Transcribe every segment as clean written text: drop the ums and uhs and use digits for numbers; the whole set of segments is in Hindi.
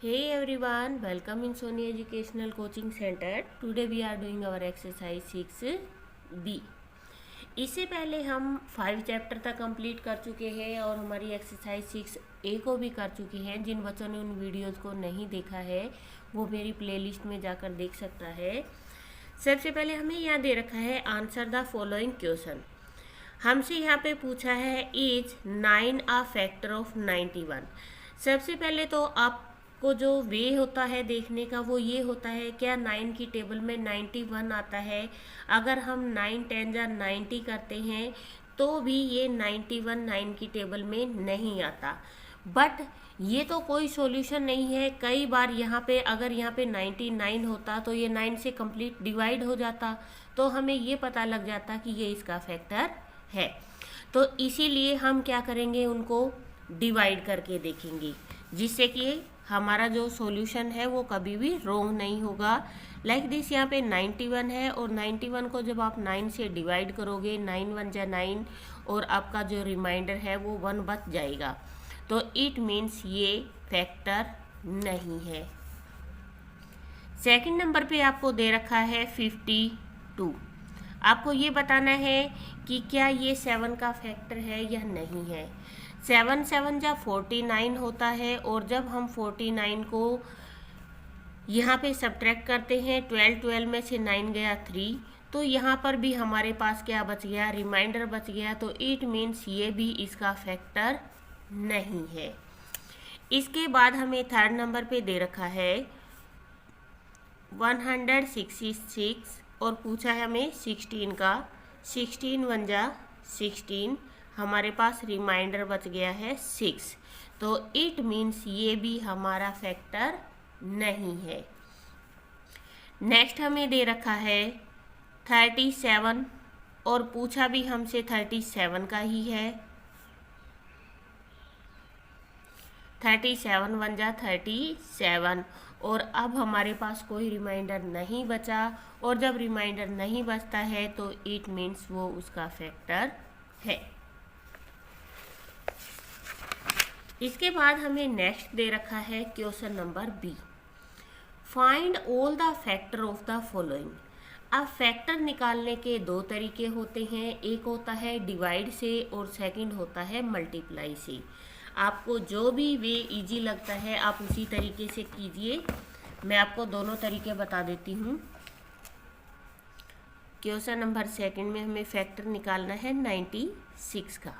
Hey everyone, welcome in Sony Educational Coaching Center. Today we are doing our exercise 6B. इससे पहले हम 5 चैप्टर तक कंप्लीट कर चुके हैं और हमारी एक्सरसाइज 6A को भी कर चुके हैं। जिन बच्चों ने उन वीडियोस को नहीं देखा है वो मेरी प्लेलिस्ट में जाकर देख सकता है। सबसे पहले हमें यहाँ दे रखा है आंसर द फॉलोइंग क्वेश्चन। हमसे यहाँ पे पूछा है इज 9 अ फैक्टर ऑफ 91। सबसे पहले तो आपको जो वे होता है देखने का वो ये होता है क्या 9 की टेबल में 91 आता है। अगर हम 9 10 या 90 करते हैं तो भी ये 91 9 की टेबल में नहीं आता। बट ये तो कोई सॉल्यूशन नहीं है। कई बार यहाँ पे अगर यहाँ पे 99 होता तो ये 9 से कंप्लीट डिवाइड हो जाता, तो हमें ये पता लग जाता कि ये इसका फैक्टर है। तो इसीलिए हम क्या करेंगे, उनको डिवाइड करके देखेंगे, जिससे कि हमारा जो सॉल्यूशन है वो कभी भी रॉन्ग नहीं होगा। लाइक दिस यहाँ पे 91 है और 91 को जब आप 9 से डिवाइड करोगे 9 1 जा 9 और आपका जो रिमाइंडर है वो 1 बच जाएगा। तो इट मीन्स ये फैक्टर नहीं है। सेकंड नंबर पे आपको दे रखा है 52। आपको ये बताना है कि क्या ये 7 का फैक्टर है या नहीं है। 7 7 जा 49 होता है और जब हम 49 को यहाँ पे सब्ट्रैक्ट करते हैं 12 12 में से 9 गया 3, तो यहाँ पर भी हमारे पास क्या बच गया, रिमाइंडर बच गया। तो इट मीन्स ये भी इसका फैक्टर नहीं है। इसके बाद हमें थर्ड नंबर पे दे रखा है 166 और पूछा है हमें 16 का। 16 1 जा 16, हमारे पास रिमाइंडर बच गया है 6। तो इट मीन्स ये भी हमारा फैक्टर नहीं है। नेक्स्ट हमें दे रखा है 37 और पूछा भी हमसे 37 का ही है। 37 1 जा 37 और अब हमारे पास कोई रिमाइंडर नहीं बचा, और जब रिमाइंडर नहीं बचता है तो इट मीन्स वो उसका फैक्टर है। इसके बाद हमें नेक्स्ट दे रखा है question number B. Find all the factor of the following. अब फैक्टर निकालने के दो तरीके होते हैं, एक होता है डिवाइड से और सेकंड होता है मल्टीप्लाई से। आपको जो भी वे इजी लगता है आप उसी तरीके से कीजिए। मैं आपको दोनों तरीके बता देती हूँ। क्वेश्चन नंबर सेकंड में हमें फैक्टर निकालना है 96 का।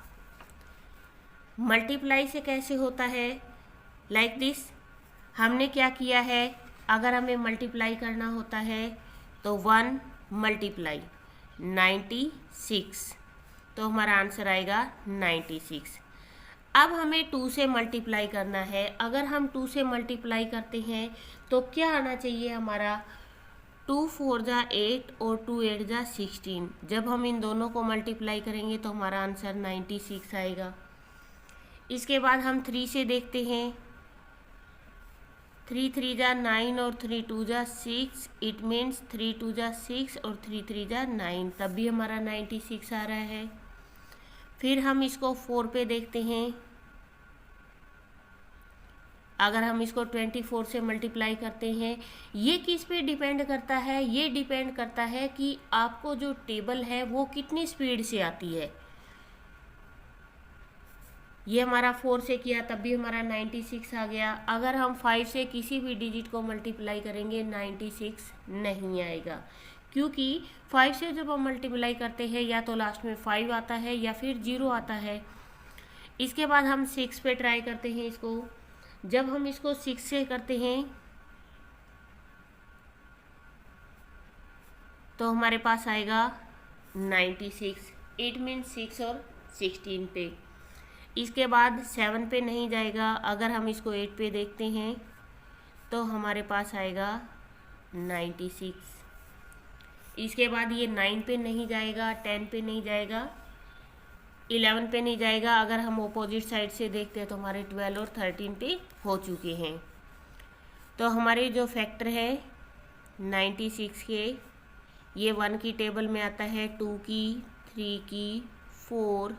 मल्टीप्लाई से कैसे होता है, लाइक दिस। हमने क्या किया है, अगर हमें मल्टीप्लाई करना होता है तो 1 मल्टीप्लाई 96, तो हमारा आंसर आएगा 96। अब हमें 2 से मल्टीप्लाई करना है। अगर हम 2 से मल्टीप्लाई करते हैं तो क्या आना चाहिए हमारा, 2 4 जा 8 और 2 8 जा 16। जब हम इन दोनों को मल्टीप्लाई करेंगे तो हमारा आंसर 96 आएगा। इसके बाद हम 3 से देखते हैं। 3 3 जा 9 और 3 2 जा 6। इट मीन्स 3 2 जा 6 और 3 3 जा 9, तब भी हमारा 96 आ रहा है। फिर हम इसको 4 पे देखते हैं। अगर हम इसको 24 से मल्टीप्लाई करते हैं, ये किस पे डिपेंड करता है, ये डिपेंड करता है कि आपको जो टेबल है वो कितनी स्पीड से आती है। ये हमारा 4 से किया तब भी हमारा 96 आ गया। अगर हम 5 से किसी भी डिजिट को मल्टीप्लाई करेंगे 96 नहीं आएगा, क्योंकि 5 से जब हम मल्टीप्लाई करते हैं या तो लास्ट में 5 आता है या फिर 0 आता है। इसके बाद हम 6 पे ट्राई करते हैं इसको। जब हम इसको 6 से करते हैं तो हमारे पास आएगा 96। इट मीन्स 6 और 16 पे। इसके बाद 7 पे नहीं जाएगा। अगर हम इसको 8 पे देखते हैं तो हमारे पास आएगा 96। इसके बाद ये 9 पे नहीं जाएगा, 10 पे नहीं जाएगा, 11 पे नहीं जाएगा। अगर हम ऑपोजिट साइड से देखते हैं तो हमारे 12 और 13 पे हो चुके हैं। तो हमारे जो फैक्टर है 96 के, ये 1 की टेबल में आता है, 2 की, 3 की, 4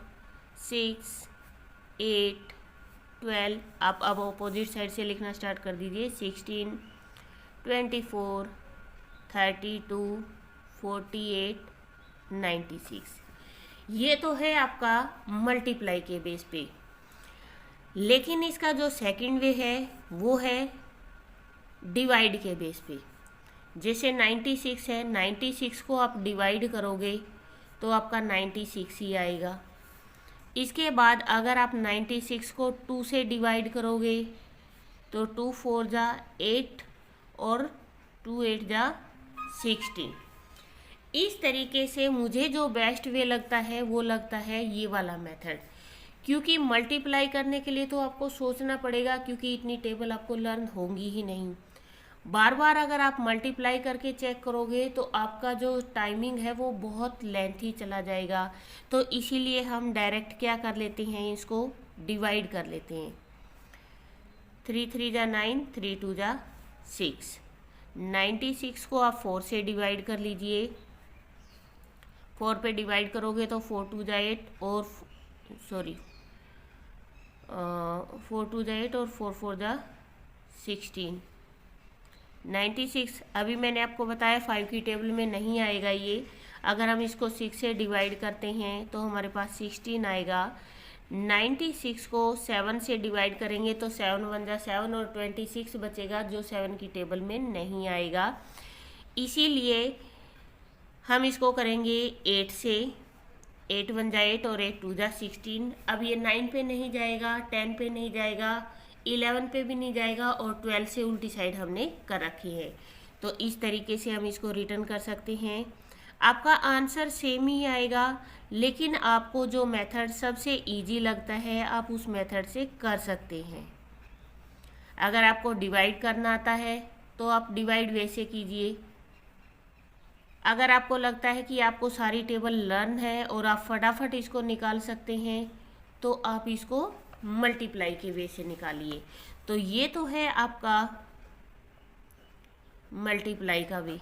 6 8 12। आप अब अपोजिट साइड से लिखना स्टार्ट कर दीजिए। 16, 24, 32, 48, 96। ये तो है आपका मल्टीप्लाई के बेस पे, लेकिन इसका जो सेकंड वे है वो है डिवाइड के बेस पे। जैसे 96 है, 96 को आप डिवाइड करोगे तो आपका 96 ही आएगा। इसके बाद अगर आप 96 को 2 से डिवाइड करोगे तो 2 4 जा 8 और 2 8 जा 16। इस तरीके से मुझे जो बेस्ट वे लगता है वो लगता है ये वाला मेथड, क्योंकि मल्टीप्लाई करने के लिए तो आपको सोचना पड़ेगा, क्योंकि इतनी टेबल आपको लर्न होंगी ही नहीं। बार बार अगर आप मल्टीप्लाई करके चेक करोगे तो आपका जो टाइमिंग है वो बहुत लेंथी चला जाएगा। तो इसीलिए हम डायरेक्ट क्या कर लेते हैं, इसको डिवाइड कर लेते हैं। 3 3 जा 9, 3 2 जा 6। 96 को आप 4 से डिवाइड कर लीजिए। 4 पे डिवाइड करोगे तो 4 2 जा 8 और 4 2 जा 8 और 4 4 जा 16। 96 अभी मैंने आपको बताया 5 की टेबल में नहीं आएगा ये। अगर हम इसको 6 से डिवाइड करते हैं तो हमारे पास 16 आएगा। 96 को 7 से डिवाइड करेंगे तो 7 1 जा 7 और 26 बचेगा, जो 7 की टेबल में नहीं आएगा। इसीलिए हम इसको करेंगे 8 से। 8 1 जा 8 और 8 2 जा 16। अब ये 9 पे नहीं जाएगा, 10 पे नहीं जाएगा, 11 पे भी नहीं जाएगा और 12 से उल्टी साइड हमने कर रखी है। तो इस तरीके से हम इसको रिटर्न कर सकते हैं। आपका आंसर सेम ही आएगा, लेकिन आपको जो मेथड सबसे इजी लगता है आप उस मेथड से कर सकते हैं। अगर आपको डिवाइड करना आता है तो आप डिवाइड वैसे कीजिए। अगर आपको लगता है कि आपको सारी टेबल लर्न है और आप फटाफट इसको निकाल सकते हैं तो आप इसको मल्टीप्लाई के वे से निकालिए। तो ये तो है आपका मल्टीप्लाई का वे,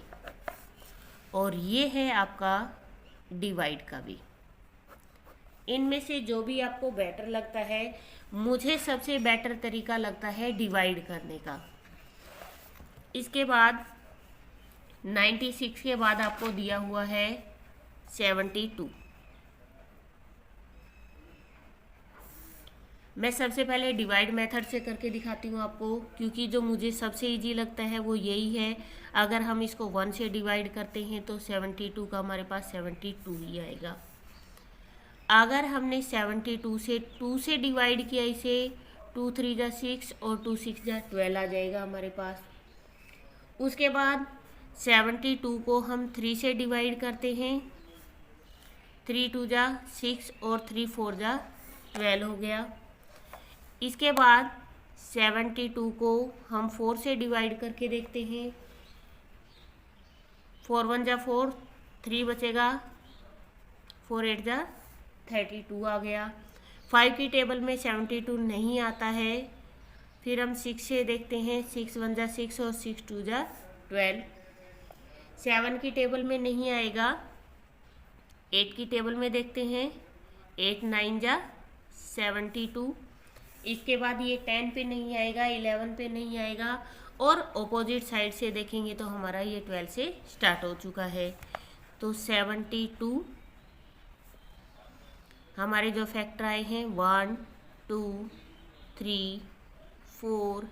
और ये है आपका डिवाइड का वे। इनमें से जो भी आपको बेटर लगता है, मुझे सबसे बेटर तरीका लगता है डिवाइड करने का। इसके बाद 96 के बाद आपको दिया हुआ है 72। मैं सबसे पहले डिवाइड मेथड से करके दिखाती हूँ आपको, क्योंकि जो मुझे सबसे इजी लगता है वो यही है। अगर हम इसको 1 से डिवाइड करते हैं तो 72 का हमारे पास 72 ही आएगा। अगर हमने 72 से 2 से डिवाइड किया इसे, 2 3 जा 6 और 2 6 जा 12 आ जाएगा हमारे पास। उसके बाद 72 को हम 3 से डिवाइड करते हैं। 3 2 जा 6 और 3 4 जा 12 हो गया। इसके बाद 72 को हम 4 से डिवाइड करके देखते हैं। 4 1 जा 4, 3 बचेगा, 4 8 जा 32 आ गया। 5 की टेबल में 72 नहीं आता है। फिर हम 6 से देखते हैं। 6 1 जा 6 और 6 2 जा 12। 7 की टेबल में नहीं आएगा। 8 की टेबल में देखते हैं। 8 9 जा 72। इसके बाद ये 10 पे नहीं आएगा, 11 पे नहीं आएगा, और ऑपोजिट साइड से देखेंगे तो हमारा ये 12 से स्टार्ट हो चुका है। तो 72 हमारे जो फैक्टर आए हैं 1 2 3 4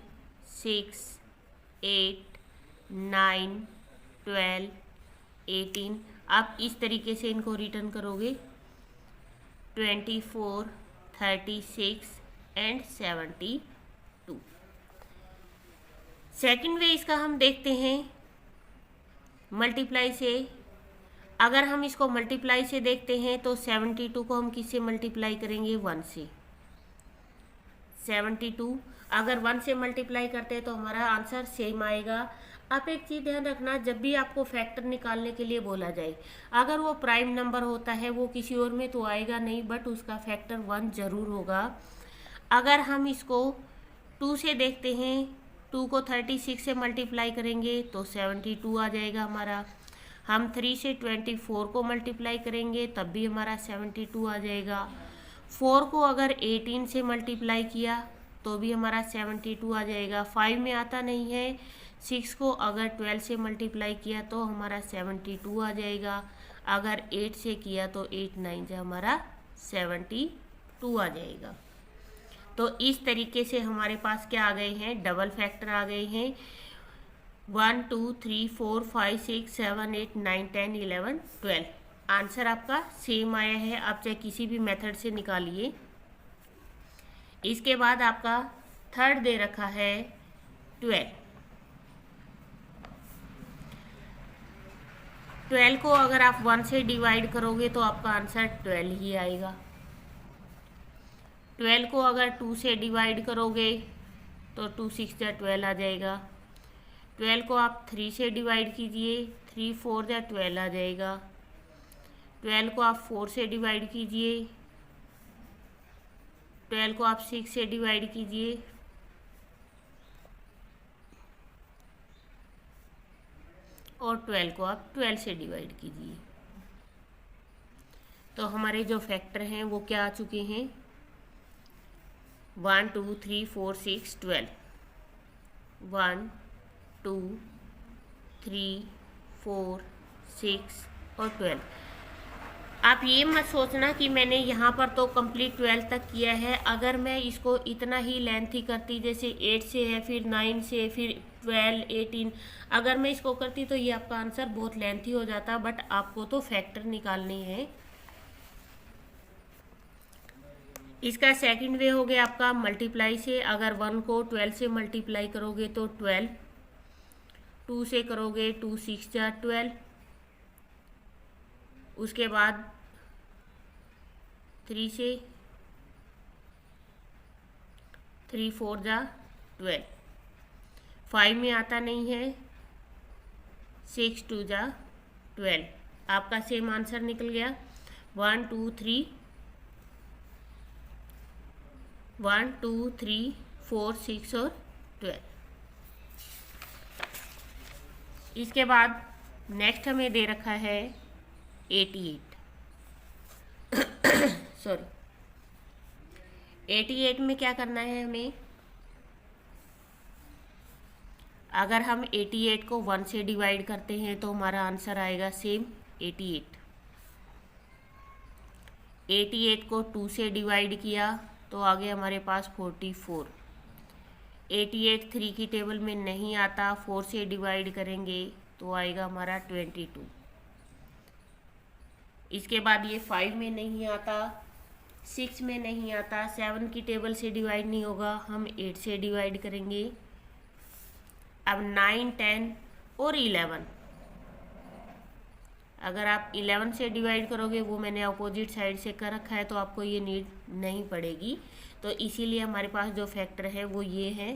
6 8 9 12 18। आप इस तरीके से इनको रिटर्न करोगे 24 36 एंड 72। सेकंड वे इसका हम देखते हैं मल्टीप्लाई से। अगर हम इसको मल्टीप्लाई से देखते हैं तो 72 को हम किससे मल्टीप्लाई करेंगे, 1 से। 72 अगर 1 से मल्टीप्लाई करते हैं तो हमारा आंसर सेम आएगा। आप एक चीज़ ध्यान रखना, जब भी आपको फैक्टर निकालने के लिए बोला जाए, अगर वो प्राइम नंबर होता है वो किसी और में तो आएगा नहीं, बट उसका फैक्टर 1 ज़रूर होगा। अगर हम इसको 2 से देखते हैं, 2 को 36 से मल्टीप्लाई करेंगे तो 72 आ जाएगा हमारा। हम 3 से 24 को मल्टीप्लाई करेंगे तब भी हमारा 72 आ जाएगा। 4 को अगर 18 से मल्टीप्लाई किया तो भी हमारा 72 आ जाएगा। 5 में आता नहीं है। 6 को अगर 12 से मल्टीप्लाई किया तो हमारा 72 आ जाएगा। अगर 8 से किया तो 8 9 से हमारा 72 आ जाएगा। तो इस तरीके से हमारे पास क्या आ गए हैं, डबल फैक्टर आ गए हैं। 1 2 3 4 5 6 7 8 9 10 11 12। आंसर आपका सेम आया है, आप चाहे किसी भी मेथड से निकालिए। इसके बाद आपका थर्ड दे रखा है 12। 12 को अगर आप 1 से डिवाइड करोगे तो आपका आंसर 12 ही आएगा। 12 को अगर 2 से डिवाइड करोगे तो 2 6 जा 12 आ जाएगा। 12 को आप 3 से डिवाइड कीजिए, 3 4 जा 12 आ जाएगा। 12 को आप 4 से डिवाइड कीजिए, 12 को आप 6 से डिवाइड कीजिए, और 12 को आप 12 से डिवाइड कीजिए। तो हमारे जो फैक्टर हैं वो क्या आ चुके हैं, 1 2 3 4 6 12। 1 2 3 4 6 और 12। आप ये मत सोचना कि मैंने यहाँ पर तो कंप्लीट 12 तक किया है। अगर मैं इसको इतना ही लेंथी करती, जैसे 8 से है, फिर 9 से, फिर 12 18, अगर मैं इसको करती तो ये आपका आंसर बहुत लेंथी हो जाता। बट आपको तो फैक्टर निकालने हैं। इसका सेकंड वे हो गया आपका मल्टीप्लाई से। अगर 1 को 12 से मल्टीप्लाई करोगे तो 12, 2 से करोगे 2 6 जा 12, उसके बाद 3 से 3 4 जा 12। 5 में आता नहीं है, 6 2 जा 12। आपका सेम आंसर निकल गया। 1 2 3 1 2 3 4 6 और 12। इसके बाद नेक्स्ट हमें दे रखा है 88। सॉरी, 88 में क्या करना है हमें, अगर हम 88 को 1 से डिवाइड करते हैं तो हमारा आंसर आएगा सेम 88। 88 को 2 से डिवाइड किया तो आगे हमारे पास 44। 88 3 की टेबल में नहीं आता, 4 से डिवाइड करेंगे तो आएगा हमारा 22। इसके बाद ये 5 में नहीं आता, 6 में नहीं आता, 7 की टेबल से डिवाइड नहीं होगा, हम 8 से डिवाइड करेंगे। अब 9 10 और 11, अगर आप 11 से डिवाइड करोगे, वो मैंने अपोजिट साइड से कर रखा है तो आपको ये नीड नहीं पड़ेगी। तो इसीलिए हमारे पास जो फैक्टर है वो ये है।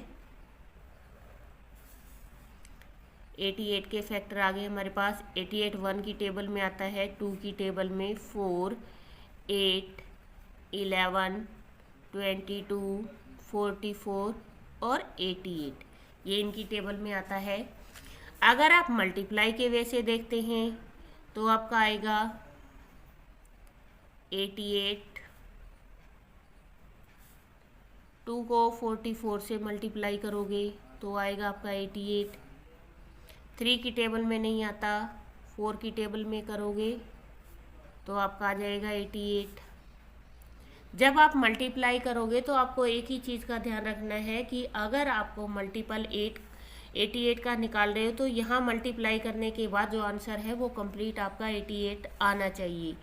88 के फैक्टर आ गए हमारे पास। 88 1 की टेबल में आता है, 2 की टेबल में 4 8 11 22 44 और 88, ये इनकी टेबल में आता है। अगर आप मल्टीप्लाई के वे से देखते हैं तो आपका आएगा 88, 2 को 44 से मल्टीप्लाई करोगे तो आएगा आपका 88। 3 की टेबल में नहीं आता, 4 की टेबल में करोगे तो आपका आ जाएगा 88। जब आप मल्टीप्लाई करोगे तो आपको एक ही चीज़ का ध्यान रखना है कि अगर आपको मल्टीपल 88 का निकाल रहे हो तो यहाँ मल्टीप्लाई करने के बाद जो आंसर है वो कंप्लीट आपका 88 आना चाहिए।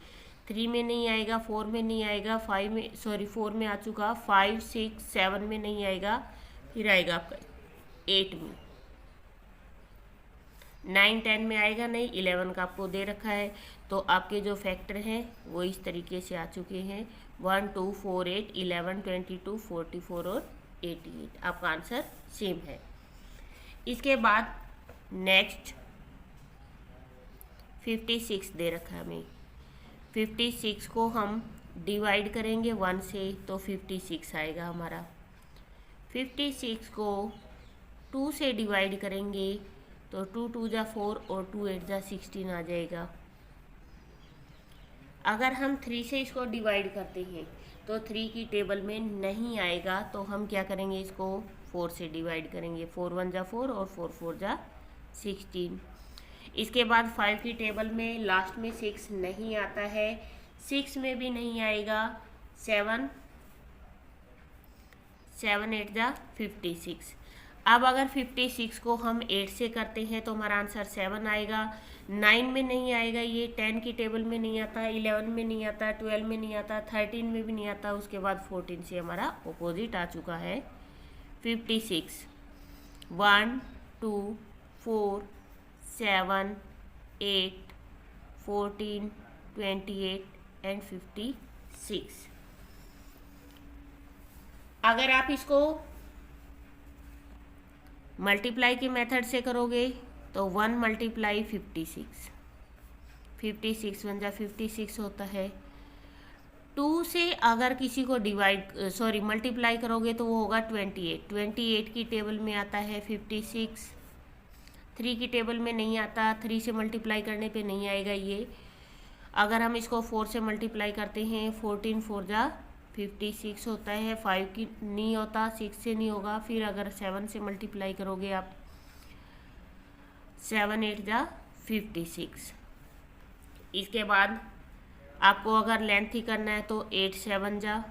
3 में नहीं आएगा, 4 में नहीं आएगा, 4 में आ चुका, 5 6 7 में नहीं आएगा, फिर आएगा आपका 8 में। 9 10 में आएगा नहीं, 11 का आपको दे रखा है। तो आपके जो फैक्टर हैं वो इस तरीके से आ चुके हैं, 1 2 4 8 11 22 44 और 88। आपका आंसर सेम है। इसके बाद नेक्स्ट 56 दे रखा है हमें। 56 को हम डिवाइड करेंगे 1 से तो 56 आएगा हमारा। 56 को 2 से डिवाइड करेंगे तो 2 2 जा 4 और 2 8 जा 16 आ जाएगा। अगर हम 3 से इसको डिवाइड करते हैं तो 3 की टेबल में नहीं आएगा, तो हम क्या करेंगे, इसको 4 से डिवाइड करेंगे। 4 1 जा 4 और 4 4 जा 16। इसके बाद 5 की टेबल में लास्ट में 6 नहीं आता है, 6 में भी नहीं आएगा। 7 7 8 जा 56। अब अगर 56 को हम 8 से करते हैं तो हमारा आंसर 7 आएगा। 9 में नहीं आएगा, ये 10 की टेबल में नहीं आता, 11 में नहीं आता, 12 में नहीं आता, 13 में भी नहीं आता। उसके बाद 14 से हमारा ऑपोजिट आ चुका है 56। 1 2 4 7 8 14 28 एंड 56। अगर आप इसको मल्टीप्लाई के मेथड से करोगे तो 1 मल्टीप्लाई 56, 56 1 जा 56 होता है। 2 से अगर किसी को मल्टीप्लाई करोगे तो वो होगा 28, 28 की टेबल में आता है 56। 3 की टेबल में नहीं आता, 3 से मल्टीप्लाई करने पे नहीं आएगा ये। अगर हम इसको 4 से मल्टीप्लाई करते हैं, 14 4 जा 56 होता है, 5 की नहीं होता, 6 से नहीं होगा। फिर अगर 7 से मल्टीप्लाई करोगे आप, 7 8 जा 56। इसके बाद आपको अगर लेंथ ही करना है तो 8 7 जा,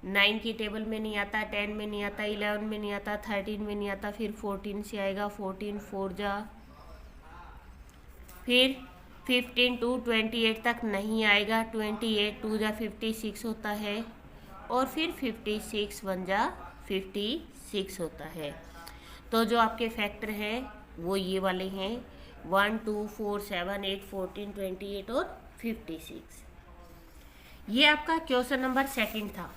9 की टेबल में नहीं आता, 10 में नहीं आता, 11 में नहीं आता, 13 में नहीं आता। फिर 14 से आएगा, 14 4 जा, फिर 15 to 28 तक नहीं आएगा, 28 2 जा 56 होता है, और फिर 56 1 जा 56 होता है। तो जो आपके फैक्टर हैं वो ये वाले हैं, 1 2 4 7 8 14 28 और 56। ये आपका क्वेश्चन नंबर 2 था,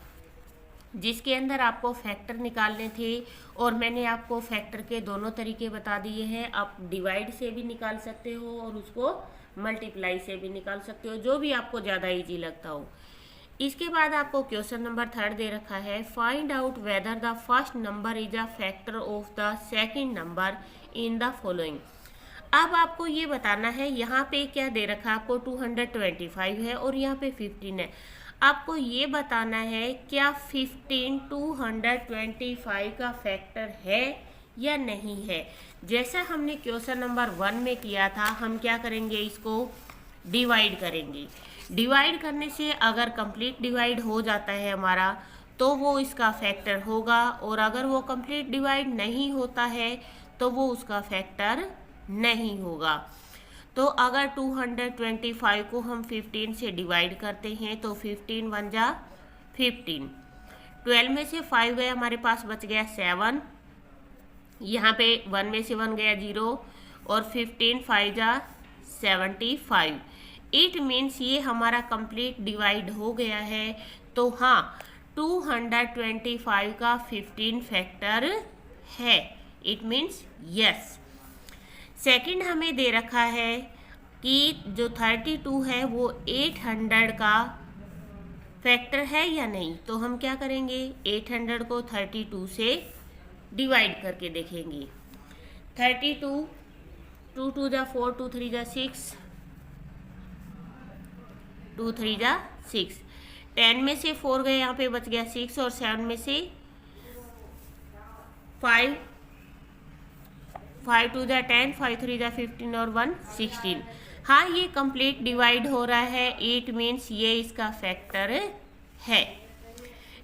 जिसके अंदर आपको फैक्टर निकालने थे, और मैंने आपको फैक्टर के दोनों तरीके बता दिए हैं। आप डिवाइड से भी निकाल सकते हो और उसको मल्टीप्लाई से भी निकाल सकते हो, जो भी आपको ज़्यादा इजी लगता हो। इसके बाद आपको क्वेश्चन नंबर 3 दे रखा है, find out whether the first number is a factor of the second number in the following. अब आपको ये बताना है, यहाँ पे क्या दे रखा है आपको, 225 है और यहाँ पे 15 है। आपको ये बताना है क्या 15 225 का फैक्टर है या नहीं है। जैसा हमने क्वेश्चन नंबर 1 में किया था, हम क्या करेंगे, इसको डिवाइड करेंगे। डिवाइड करने से अगर कंप्लीट डिवाइड हो जाता है हमारा, तो वो इसका फैक्टर होगा, और अगर वो कंप्लीट डिवाइड नहीं होता है तो वो उसका फैक्टर नहीं होगा। तो अगर 225 को हम 15 से डिवाइड करते हैं तो 15 1 जा 15, 12 में से 5 गया, हमारे पास बच गया 7, यहाँ पे 1 में से 1 गया 0, और 15 5 जा 75। इट मीन्स ये हमारा कंप्लीट डिवाइड हो गया है। तो हाँ, 225 का 15 फैक्टर है, इट मीन्स यस। सेकंड हमें दे रखा है कि जो 32 है वो 800 का फैक्टर है या नहीं। तो हम क्या करेंगे, 800 को 32 से डिवाइड करके देखेंगे। 32 2 2 जा 4, 2 3 जा 6, 2 3 जा 6, 10 में से 4 गए, यहाँ पे बच गया 6, और 7 में से 5, 5 2 जा 10, 5 3 जा 15 और 1 16। हाँ, ये कंप्लीट डिवाइड हो रहा है, इट मीन्स ये इसका फैक्टर है।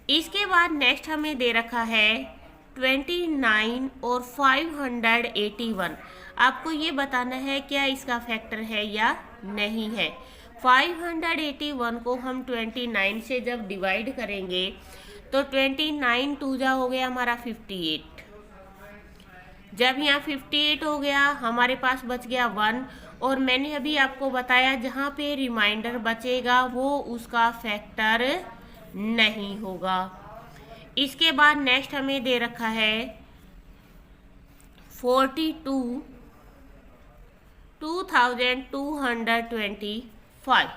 इसके बाद नेक्स्ट हमें दे रखा है 29 और 581। आपको ये बताना है क्या इसका फैक्टर है या नहीं है। 581 को हम 29 से जब डिवाइड करेंगे तो 29 2 जा हो गया हमारा 58। जब यहाँ 58 हो गया, हमारे पास बच गया 1, और मैंने अभी आपको बताया जहाँ पे रिमाइंडर बचेगा वो उसका फैक्टर नहीं होगा। इसके बाद नेक्स्ट हमें दे रखा है 42 2225।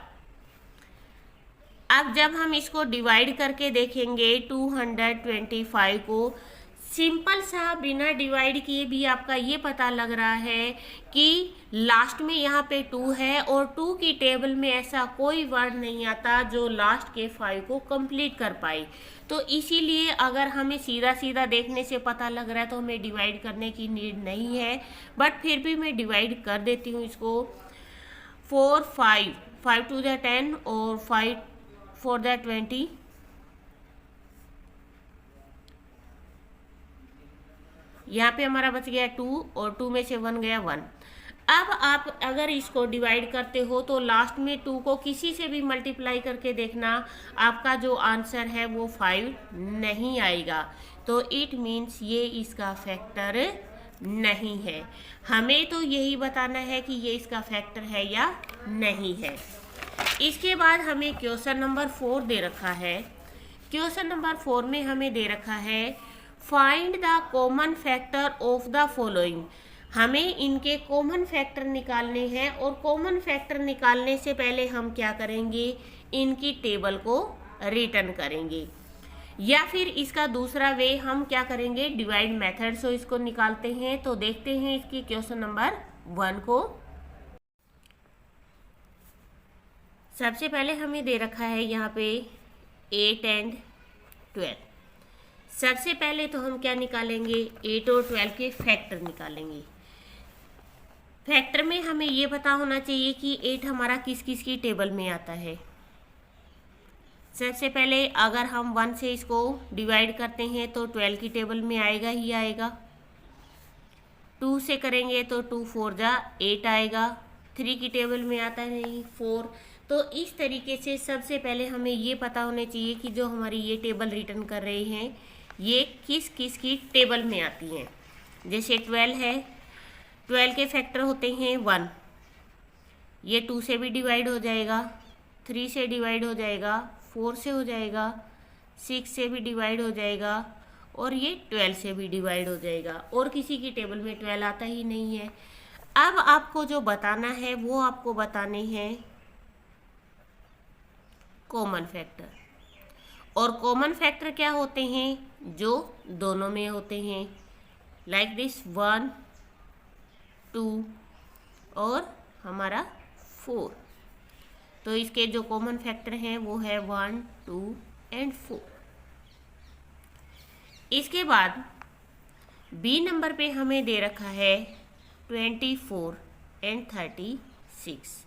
अब जब हम इसको डिवाइड करके देखेंगे 225 को सिंपल सा बिना डिवाइड किए भी आपका ये पता लग रहा है कि लास्ट में यहाँ पे 2 है और 2 की टेबल में ऐसा कोई वर्ड नहीं आता जो लास्ट के 5 को कंप्लीट कर पाए। तो इसीलिए अगर हमें सीधा सीधा देखने से पता लग रहा है तो हमें डिवाइड करने की नीड नहीं है, बट फिर भी मैं डिवाइड कर देती हूँ इसको। 4 5 5 टू द 10 और 5 4 द 20। यहाँ पे हमारा बच गया 2 और 2 में से 1 गया 1। अब आप अगर इसको डिवाइड करते हो तो लास्ट में 2 को किसी से भी मल्टीप्लाई करके देखना, आपका जो आंसर है वो 5 नहीं आएगा। तो इट मीन्स ये इसका फैक्टर नहीं है। हमें तो यही बताना है कि ये इसका फैक्टर है या नहीं है। इसके बाद हमें क्वेश्चन नंबर 4 दे रखा है। क्वेश्चन नंबर 4 में हमें दे रखा है find the common factor of the following. हमें इनके कॉमन फैक्टर निकालने हैं और कॉमन फैक्टर निकालने से पहले हम क्या करेंगे, इनकी टेबल को रिटर्न करेंगे, या फिर इसका दूसरा वे हम क्या करेंगे, डिवाइड मेथड से इसको निकालते हैं। तो देखते हैं इसकी क्वेश्चन नंबर 1 को। सबसे पहले हमें दे रखा है यहाँ पे 8 एंड 12। सबसे पहले तो हम क्या निकालेंगे, 8 और 12 के फैक्टर निकालेंगे। फैक्टर में हमें ये पता होना चाहिए कि 8 हमारा किस किस की टेबल में आता है। सबसे पहले अगर हम 1 से इसको डिवाइड करते हैं तो 12 की टेबल में आएगा ही आएगा। 2 से करेंगे तो 2 4 जा 8 आएगा। 3 की टेबल में आता है नहीं 4। तो इस तरीके से सबसे पहले हमें ये पता होना चाहिए कि जो हमारी ये टेबल रिटर्न कर रहे हैं ये किस किस की टेबल में आती हैं। जैसे 12 है, 12 के फैक्टर होते हैं 1, ये 2 से भी डिवाइड हो जाएगा, 3 से डिवाइड हो जाएगा, 4 से हो जाएगा, 6 से भी डिवाइड हो जाएगा और ये 12 से भी डिवाइड हो जाएगा। और किसी की टेबल में 12 आता ही नहीं है। अब आपको जो बताना है वो आपको बताने हैं कॉमन फैक्टर। और कॉमन फैक्टर क्या होते हैं, जो दोनों में होते हैं, लाइक दिस 1 2 और हमारा 4। तो इसके जो कॉमन फैक्टर हैं वो है 1 2 एंड 4। इसके बाद बी नंबर पे हमें दे रखा है 24 एंड 36।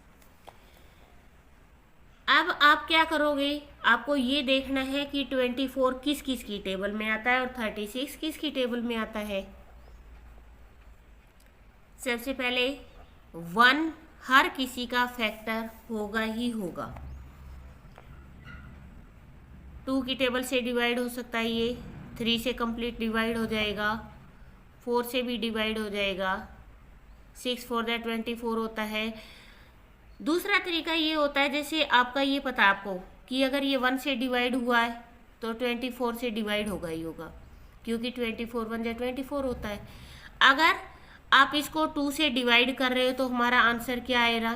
अब आप क्या करोगे, आपको ये देखना है कि 24 किस किस की टेबल में आता है और 36 किस की टेबल में आता है। सबसे पहले 1 हर किसी का फैक्टर होगा ही होगा। 2 की टेबल से डिवाइड हो सकता है, ये 3 से कंप्लीट डिवाइड हो जाएगा, 4 से भी डिवाइड हो जाएगा, 6 4 दैट 24 होता है। दूसरा तरीका ये होता है, जैसे आपका ये पता आपको कि अगर ये 1 से डिवाइड हुआ है तो 24 से डिवाइड होगा ही होगा, क्योंकि 24 1 जा 24 होता है। अगर आप इसको 2 से डिवाइड कर रहे हो तो हमारा आंसर क्या आएगा,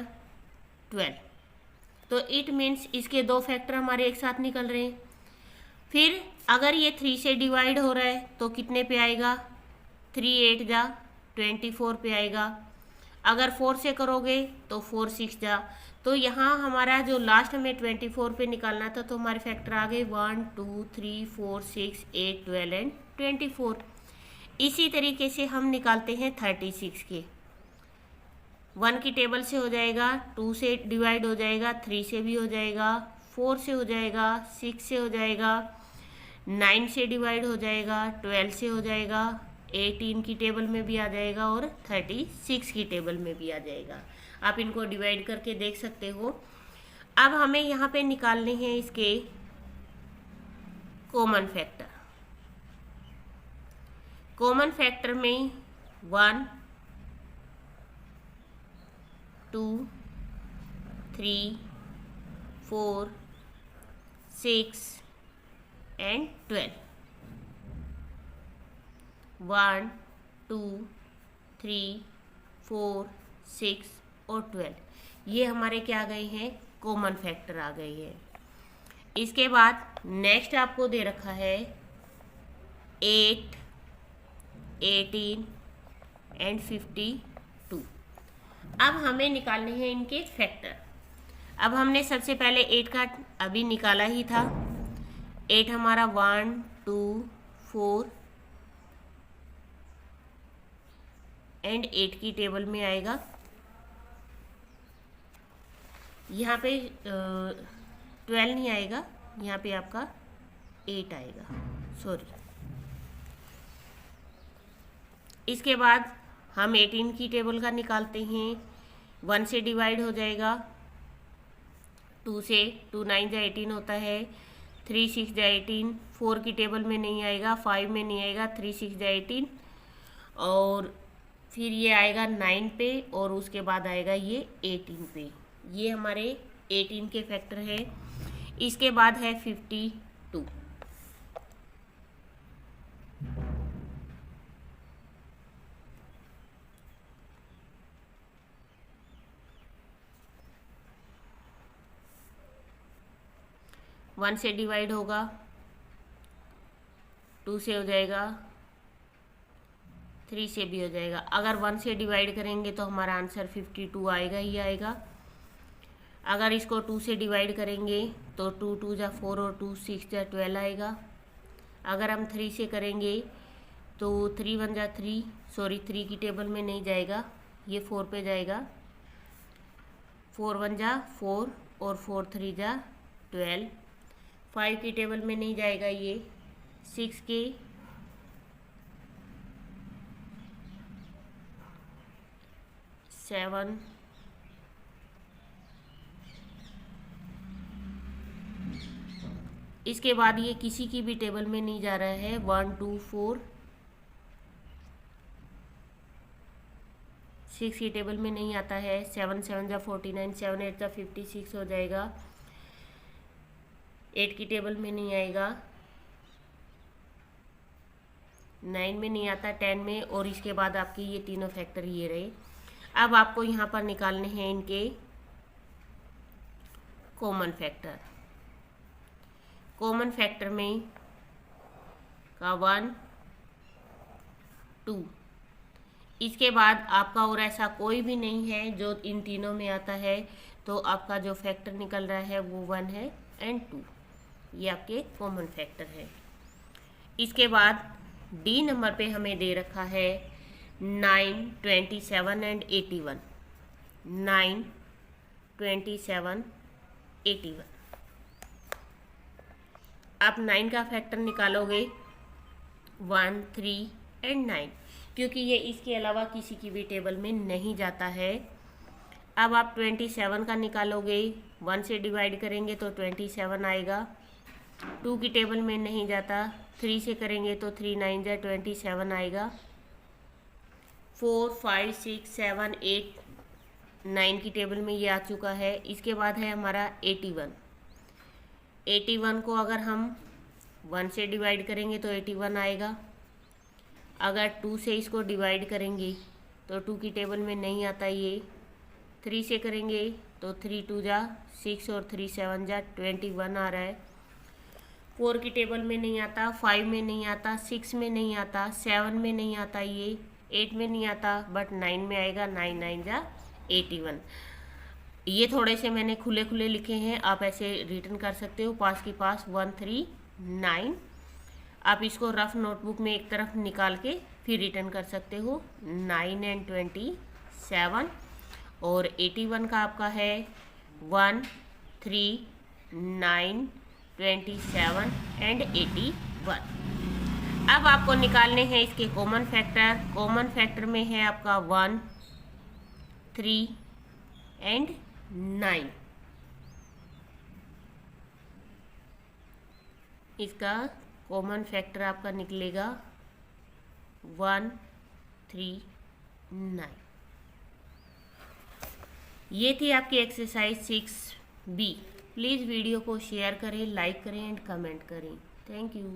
12। तो इट मीन्स इसके 2 फैक्टर हमारे एक साथ निकल रहे हैं। फिर अगर ये 3 से डिवाइड हो रहा है तो कितने पे आएगा, 3 8 जा 24 पे आएगा। अगर 4 से करोगे तो 4 6 जा। तो यहाँ हमारा जो लास्ट में 24 पे निकालना था तो हमारे फैक्टर आ गए 1 2 3 4 6 8 12 एंड 24। इसी तरीके से हम निकालते हैं 36 के। 1 की टेबल से हो जाएगा, 2 से डिवाइड हो जाएगा, 3 से भी हो जाएगा, 4 से हो जाएगा, 6 से हो जाएगा, 9 से डिवाइड हो जाएगा, 12 से हो जाएगा, 18 की टेबल में भी आ जाएगा और 36 की टेबल में भी आ जाएगा। आप इनको डिवाइड करके देख सकते हो। अब हमें यहाँ पे निकालने हैं इसके कॉमन फैक्टर। कॉमन फैक्टर में 1 2 3 4 6 एंड 12। 1 2 3 4 6 और 12 ये हमारे क्या आ गए हैं, कॉमन फैक्टर आ गए हैं। इसके बाद नेक्स्ट आपको दे रखा है 8 18 एंड 52। अब हमें निकालने हैं इनके फैक्टर। अब हमने सबसे पहले 8 का अभी निकाला ही था। 8 हमारा 1 2 4 एंड 8 की टेबल में आएगा। यहाँ पे 12 नहीं आएगा, यहाँ पे आपका 8 आएगा, सॉरी। इसके बाद हम 18 की टेबल का निकालते हैं। 1 से डिवाइड हो जाएगा, 2 से, 2 9 जा 18 होता है, 3 6 जा 18, 4 की टेबल में नहीं आएगा, 5 में नहीं आएगा, 3 6 जा 18, और फिर ये आएगा 9 पे, और उसके बाद आएगा ये 18 पे। ये हमारे 18 के फैक्टर है। इसके बाद है 52। वन से डिवाइड होगा, 2 से हो जाएगा, 3 से भी हो जाएगा। अगर 1 से डिवाइड करेंगे तो हमारा आंसर 52 आएगा ही आएगा। अगर इसको 2 से डिवाइड करेंगे तो 2 2 जा 4 और 2 6 जा 12 आएगा। अगर हम 3 से करेंगे तो 3 1 जा 3, सॉरी 3 की टेबल में नहीं जाएगा, ये 4 पे जाएगा। 4 1 जा 4 और 4 3 जा 12। 5 की टेबल में नहीं जाएगा, ये 6 के 7, इसके बाद ये किसी की भी टेबल में नहीं जा रहा है। 1 2 4, 6 की टेबल में नहीं आता है। 7 7 जा 49, 7 8 जा 56 हो जाएगा। 8 की टेबल में नहीं आएगा, 9 में नहीं आता, 10 में, और इसके बाद आपके ये तीनों फैक्टर ये रहे। अब आपको यहाँ पर निकालने हैं इनके कॉमन फैक्टर। कॉमन फैक्टर में का 1 2, इसके बाद आपका और ऐसा कोई भी नहीं है जो इन तीनों में आता है, तो आपका जो फैक्टर निकल रहा है वो 1 है एंड 2। ये आपके कॉमन फैक्टर है। इसके बाद डी नंबर पे हमें दे रखा है 9 27 एंड 81। 9 27 81। आप 9 का फैक्टर निकालोगे 1 3 एंड 9, क्योंकि ये इसके अलावा किसी की भी टेबल में नहीं जाता है। अब आप 27 का निकालोगे, 1 से डिवाइड करेंगे तो 27 आएगा, 2 की टेबल में नहीं जाता। 3 से करेंगे तो 3 9 जा 27 आएगा। 4 5 6 7 8 9 की टेबल में ये आ चुका है। इसके बाद है हमारा 81। 81 को अगर हम 1 से डिवाइड करेंगे तो 81 आएगा। अगर 2 से इसको डिवाइड करेंगे तो 2 की टेबल में नहीं आता ये। 3 से करेंगे तो 3 2 जा 6 और 3 7 जा 21 आ रहा है। 4 की टेबल में नहीं आता, 5 में नहीं आता, 6 में नहीं आता, 7 में नहीं आता, ये 8 में नहीं आता, बट 9 में आएगा। 9 9 जा 81। ये थोड़े से मैंने खुले खुले लिखे हैं, आप ऐसे रिटर्न कर सकते हो पास के पास 1 3 9। आप इसको रफ नोटबुक में एक तरफ निकाल के फिर रिटर्न कर सकते हो। 9 एंड 27 और 81 का आपका है 1 3 9 27 एंड 81। अब आपको निकालने हैं इसके कॉमन फैक्टर। कॉमन फैक्टर में है आपका 1 3 एंड 9। इसका कॉमन फैक्टर आपका निकलेगा 1 3 9। ये थी आपकी एक्सरसाइज 6B। प्लीज़ वीडियो को शेयर करें, लाइक करें एंड कमेंट करें। Thank you.